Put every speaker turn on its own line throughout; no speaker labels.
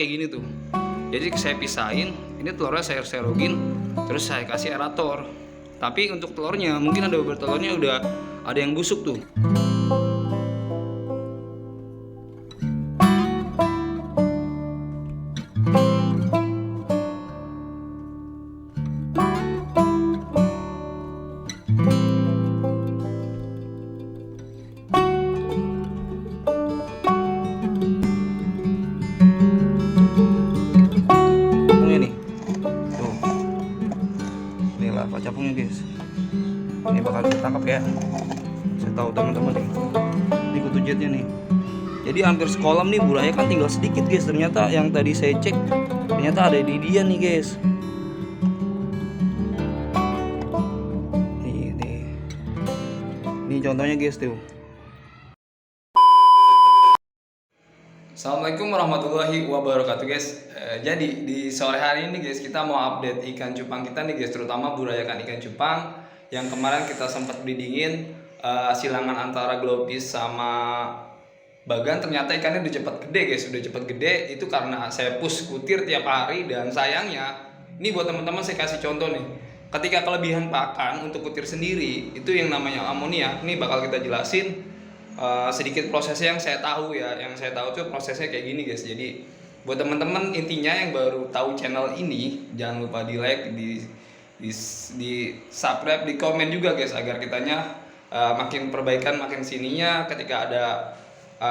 kayak gini tuh. Jadi saya pisahin, ini telurnya saya serogin, terus saya kasih aerator. Tapi untuk telurnya mungkin ada beberapa telurnya udah ada yang busuk tuh. Larva capungnya guys, ini bakal ditangkap ya. Saya tahu teman-teman nih, ini kutu jetnya nih. Jadi hampir sekolam nih buraya kan tinggal sedikit guys. Ternyata yang tadi saya cek, ternyata ada di dia nih guys. Ini contohnya guys tuh. Assalamualaikum warahmatullahi wabarakatuh guys. Jadi di sore hari ini guys kita mau update ikan cupang kita nih guys, terutama burayakan ikan cupang yang kemarin kita sempat breedingin silangan antara glowfish sama bagan. Ternyata ikannya udah cepat gede guys, udah cepat gede. Itu karena saya push kutir tiap hari, dan sayangnya ini buat teman-teman saya kasih contoh nih. Ketika kelebihan pakan untuk kutir sendiri itu yang namanya amonia, ini bakal kita jelasin. Sedikit prosesnya yang saya tahu ya, yang saya tahu tuh prosesnya kayak gini guys. Jadi buat teman-teman intinya yang baru tahu channel ini, jangan lupa di like, di subscribe, di komen juga guys, agar kitanya makin perbaikan makin sininya. Ketika ada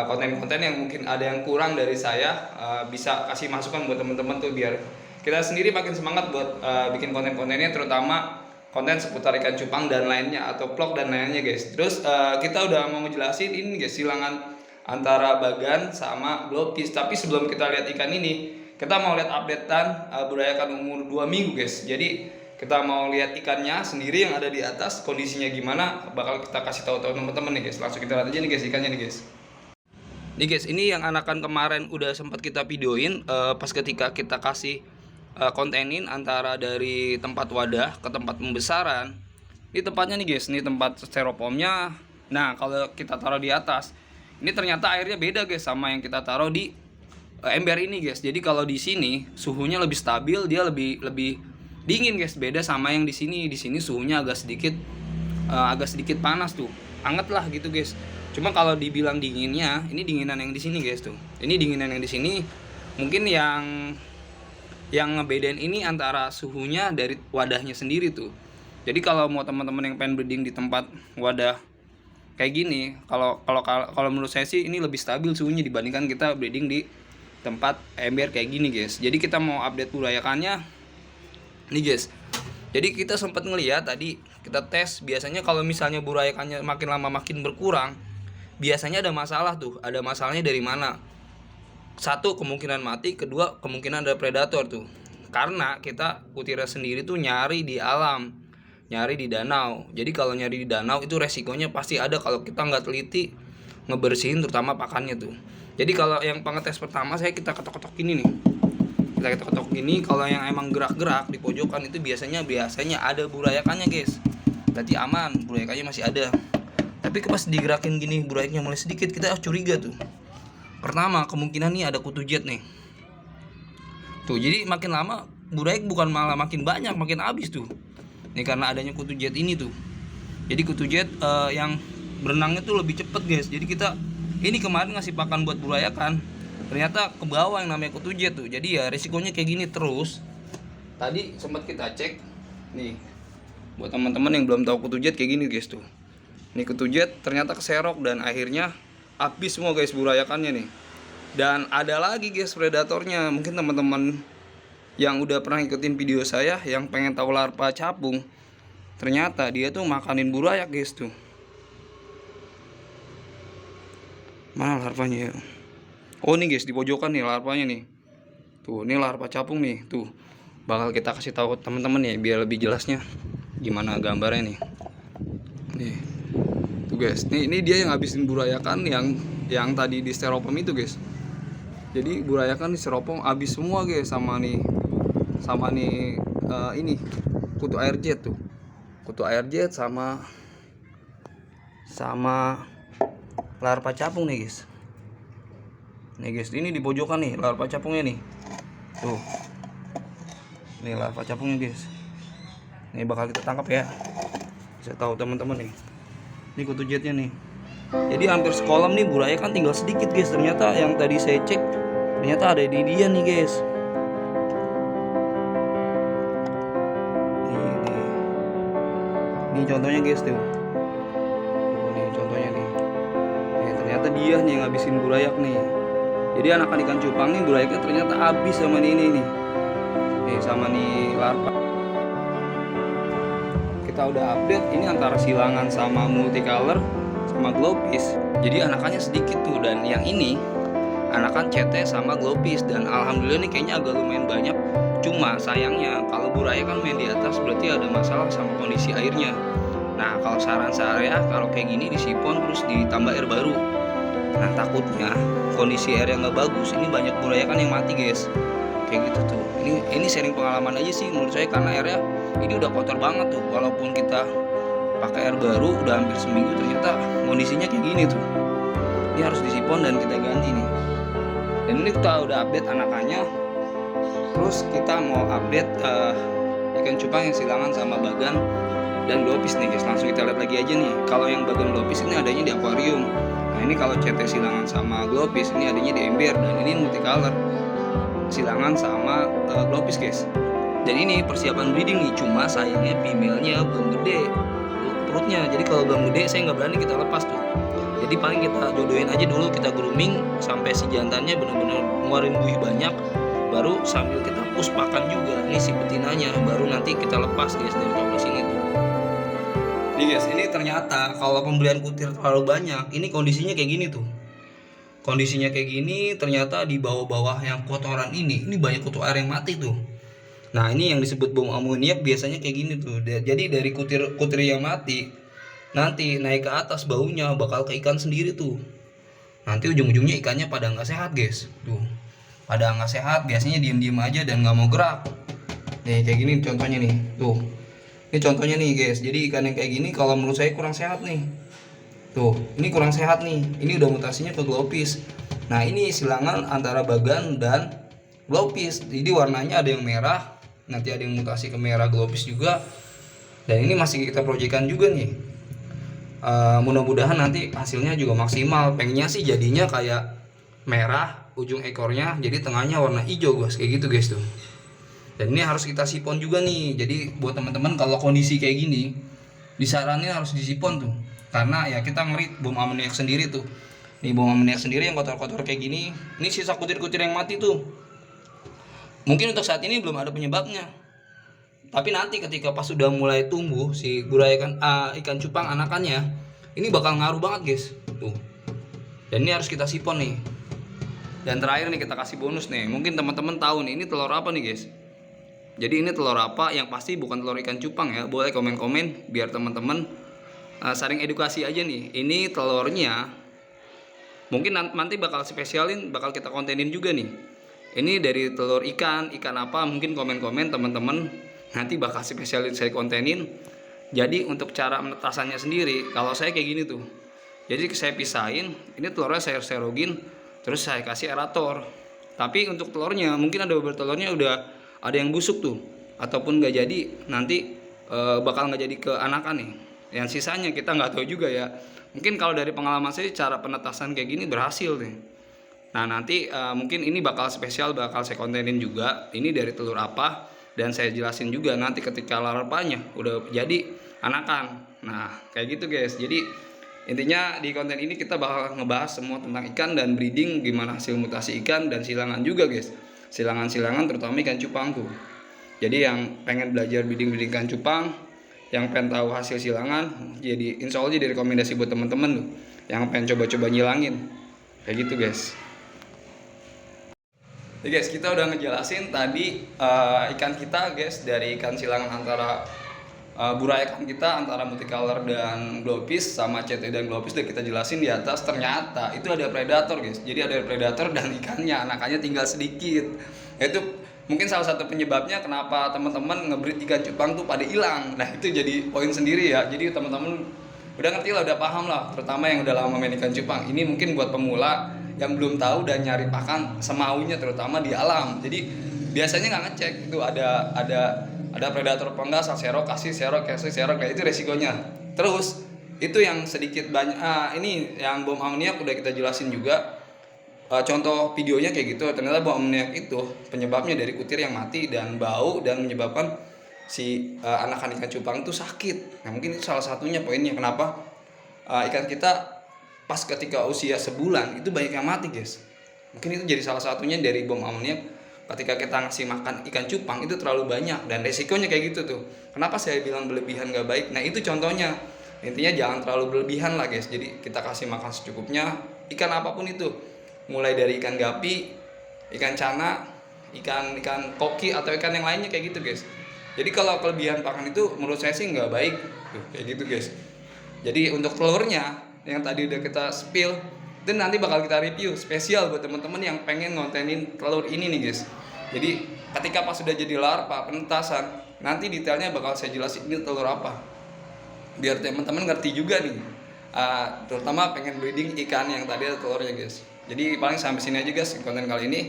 konten-konten yang mungkin ada yang kurang dari saya, bisa kasih masukan buat teman-teman tuh, biar kita sendiri makin semangat buat bikin konten-kontennya, terutama konten seputar ikan cupang dan lainnya, atau vlog dan lainnya guys. Terus kita udah mau ngejelasin ini guys, silangan antara bagan sama glowfish. Tapi sebelum kita lihat ikan ini, kita mau lihat updatean burayakan umur 2 minggu guys. Jadi kita mau lihat ikannya sendiri yang ada di atas, kondisinya gimana, bakal kita kasih tahu teman-teman nih guys. Langsung kita lihat aja nih guys ikannya nih guys. Nih guys, ini yang anakan kemarin udah sempat kita videoin pas ketika kita kasih kontenin antara dari tempat wadah ke tempat pembesaran. Ini tempatnya nih guys, ini tempat styrofoamnya. Nah kalau kita taruh di atas, ini ternyata airnya beda guys sama yang kita taruh di ember ini guys. Jadi kalau di sini suhunya lebih stabil, dia lebih dingin guys, beda sama yang di sini. Di sini suhunya agak sedikit panas tuh, anget lah gitu guys. Cuma kalau dibilang dinginnya, ini dinginan yang di sini guys tuh. Ini dinginan yang di sini mungkin yang ngebedain ini antara suhunya dari wadahnya sendiri tuh. Jadi kalau mau teman-teman yang pengen breeding di tempat wadah kayak gini, kalau menurut saya sih ini lebih stabil suhunya dibandingkan kita breeding di tempat ember kayak gini guys. Jadi kita mau update burayakannya nih guys. Jadi kita sempat ngeliat tadi, kita tes, biasanya kalau misalnya burayakannya makin lama makin berkurang, biasanya ada masalah tuh. Ada masalahnya dari mana? Satu, kemungkinan mati. Kedua, kemungkinan ada predator tuh. Karena kita kutirnya sendiri tuh nyari di alam, nyari di danau. Jadi kalau nyari di danau itu resikonya pasti ada kalau kita nggak teliti ngebersihin terutama pakannya tuh. Jadi kalau yang pengetes pertama kita ketok-ketok gini nih. Kita ketok-ketok gini, kalau yang emang gerak-gerak di pojokan itu biasanya ada burayakannya guys. Berarti aman, burayakannya masih ada. Tapi pas digerakin gini burayaknya mulai sedikit, kita curiga tuh. Pertama, kemungkinan nih ada kutu jet nih. Tuh, jadi makin lama burayak bukan malah makin banyak, makin habis tuh. Ini karena adanya kutu jet ini tuh. Jadi kutu jet yang berenangnya tuh lebih cepet guys. Jadi kita ini kemarin ngasih pakan buat burayakan, ternyata ke bawah yang namanya kutu jet tuh. Jadi ya risikonya kayak gini terus. Tadi sempat kita cek nih, buat teman-teman yang belum tahu kutu jet kayak gini guys tuh. Ini kutu jet ternyata keserok dan akhirnya habis semua guys burayakannya nih. Dan ada lagi guys predatornya. Mungkin teman-teman yang udah pernah ikutin video saya yang pengen tahu larva capung, ternyata dia tuh makanin burayak guys tuh. Mana larvanya ya? Oh nih guys, di pojokan nih larvanya nih. Tuh, ini larva capung nih. Tuh, bakal kita kasih tahu teman-teman ya biar lebih jelasnya gimana gambarnya nih. Nih guys, ini dia yang habisin burayakan yang tadi di styrofoam itu guys. Jadi burayakan di styrofoam habis semua guys, sama nih ini kutu air jet tuh, kutu air jet sama larva capung nih guys. Nih guys, ini di pojokan nih larva capungnya nih.
Tuh, ini larva capungnya guys. Ini bakal kita tangkap ya. Bisa tahu teman-teman nih. Ini kutu jetnya nih. Jadi hampir sekolam nih buraya kan tinggal sedikit guys. Ternyata yang tadi saya cek ternyata ada di dia nih guys. Ini contohnya guys tuh. Ini contohnya nih. Nih ternyata dia nih yang ngabisin burayak nih. Jadi anakan ikan cupang nih burayaknya ternyata habis sama ini nih. Nih sama nih larva. Kita udah update ini antara silangan sama multicolor sama glowfish. Jadi anakannya sedikit tuh, dan yang ini anakan CT sama glowfish, dan alhamdulillah nih kayaknya agak lumayan banyak. Cuma sayangnya kalau buraya kan main di atas berarti ada masalah sama kondisi airnya. Nah kalau saran saya kalau kayak gini disipon terus ditambah air baru. Nah takutnya kondisi air yang nggak bagus ini banyak buraya kan yang mati guys. Kayak gitu tuh. Ini sharing pengalaman aja sih menurut saya, karena airnya ini udah kotor banget tuh. Walaupun kita pakai air baru udah hampir seminggu ternyata kondisinya kayak gini tuh. Ini harus disipon dan kita ganti nih. Dan ini kita udah update anakannya. Terus kita mau update ikan cupang yang silangan sama bagan dan glowfish nih guys. Langsung kita lihat lagi aja nih. Kalau yang bagan glowfish ini adanya di akuarium. Nah ini kalau CT silangan sama glowfish ini adanya di ember, dan ini multicolor silangan sama glowfish guys. Dan ini persiapan breeding nih, cuma sayangnya female-nya belum gede perutnya. Jadi kalau belum gede saya nggak berani kita lepas tuh. Jadi paling kita jodohin aja dulu, kita grooming sampai si jantannya benar-benar ngeluarin buih banyak, baru sambil kita push pakan juga nih si betinanya, baru nanti kita lepas guys dari toples ini tuh. Nih guys, ini ternyata kalau pemberian kutir terlalu banyak, ini kondisinya kayak gini tuh. Kondisinya kayak gini, ternyata di bawah-bawah yang kotoran ini banyak kutu air yang mati tuh. Nah ini yang disebut bom amoniak biasanya kayak gini tuh. Jadi dari kutir yang mati nanti naik ke atas baunya bakal ke ikan sendiri tuh. Nanti ujung-ujungnya ikannya pada nggak sehat guys. Tuh, pada nggak sehat, biasanya diem-diem aja dan nggak mau gerak. Nih kayak gini contohnya nih. Tuh, ini contohnya nih guys. Jadi ikan yang kayak gini kalau menurut saya kurang sehat nih. Tuh, ini kurang sehat nih. Ini udah mutasinya ke glowfish. Nah ini silangan antara bagan dan glowfish. Jadi warnanya ada yang merah, nanti ada yang mutasi ke merah glowfish juga. Dan ini masih kita proyekkan juga nih. Mudah-mudahan nanti hasilnya juga maksimal. Pengennya sih jadinya kayak merah ujung ekornya, jadi tengahnya warna hijau guys, kayak gitu guys tuh. Dan ini harus kita sipon juga nih. Jadi buat teman-teman kalau kondisi kayak gini disaranin harus disipon tuh, karena ya kita ngerit bom amoniak sendiri tuh. Nih bom amoniak sendiri yang kotor-kotor kayak gini, ini sisa kutir-kutir yang mati tuh. Mungkin untuk saat ini belum ada penyebabnya, tapi nanti ketika pas sudah mulai tumbuh si buraya ikan cupang anakannya, ini bakal ngaruh banget guys tuh. Dan ini harus kita sipon nih. Dan terakhir nih kita kasih bonus nih. Mungkin teman-teman tahu nih ini telur apa nih guys. Jadi ini telur apa, yang pasti bukan telur ikan cupang ya. Boleh komen-komen biar teman-teman saling edukasi aja nih. Ini telurnya mungkin nanti bakal spesialin, bakal kita kontenin juga nih. Ini dari telur ikan apa, mungkin komen-komen teman-teman. Nanti bakal spesialin saya kontenin. Jadi untuk cara penetasannya sendiri, kalau saya kayak gini tuh. Jadi saya pisahin, ini telurnya saya serogin, terus saya kasih aerator. Tapi untuk telurnya mungkin ada beberapa telurnya udah ada yang busuk tuh, ataupun nggak jadi, nanti bakal nggak jadi ke anakan nih. Yang sisanya kita nggak tahu juga ya. Mungkin kalau dari pengalaman saya cara penetasan kayak gini berhasil nih. Nah nanti mungkin ini bakal spesial, bakal saya kontenin juga. Ini dari telur apa, dan saya jelasin juga nanti ketika larvanya udah jadi anakan. Nah kayak gitu guys. Jadi intinya di konten ini kita bakal ngebahas semua tentang ikan dan breeding, gimana hasil mutasi ikan dan silangan juga guys. Silangan terutama ikan cupang tuh. Jadi yang pengen belajar breeding ikan cupang, yang pengen tahu hasil silangan, jadi insya Allah jadi rekomendasi buat teman-teman tuh yang pengen coba-coba nyilangin. Kayak gitu guys. Jadi guys, kita udah ngejelasin tadi ikan kita guys, dari ikan silangan antara buraya ikan kita antara multicolor dan glowfish sama CT dan glowfish udah kita jelasin di atas. Ternyata itu ada predator guys. Jadi ada predator dan ikannya anakannya tinggal sedikit. Itu mungkin salah satu penyebabnya kenapa teman-teman ngebreed ikan cupang tuh pada hilang. Nah itu jadi poin sendiri ya. Jadi teman-teman udah ngerti lah, udah paham lah, terutama yang udah lama main ikan cupang. Ini mungkin buat pemula yang belum tahu dan nyari pakan semaunya, terutama di alam. Jadi
biasanya nggak ngecek itu ada predator apa enggak, asal serok kasih serok, nah itu resikonya. Terus itu yang sedikit banyak ini yang bom amoniak udah kita jelasin juga. Contoh videonya kayak gitu, ternyata bom amoniak itu penyebabnya dari kutir yang mati dan bau dan menyebabkan si anakan ikan cupang itu sakit. Nah mungkin itu salah satunya poinnya kenapa ikan kita pas ketika usia sebulan itu banyak yang mati guys. Mungkin itu jadi salah satunya dari bom amoniak. Ketika kita ngasih makan ikan cupang itu terlalu banyak dan resikonya kayak gitu tuh. Kenapa saya bilang berlebihan gak baik? Nah itu contohnya. Intinya jangan terlalu berlebihan lah guys. Jadi kita kasih makan secukupnya ikan apapun itu. Mulai dari ikan gapi, ikan cana, ikan koki atau ikan yang lainnya kayak gitu guys. Jadi kalau kelebihan pakan itu menurut saya sih nggak baik tuh, kayak gitu guys. Jadi untuk telurnya yang tadi udah kita spill itu nanti bakal kita review spesial buat teman-teman yang pengen ngontenin telur ini nih guys. Jadi ketika pas sudah jadi larva penetasan, nanti detailnya bakal saya jelasin ini telur apa. Biar teman-teman ngerti juga nih. Terutama pengen breeding ikan yang tadi ada telurnya guys. Jadi paling sampai sini aja guys konten kali ini.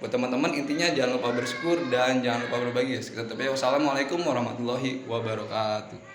Buat teman-teman intinya jangan lupa bersyukur dan jangan lupa berbagi guys. Kita tetap ya. Wassalamualaikum warahmatullahi wabarakatuh.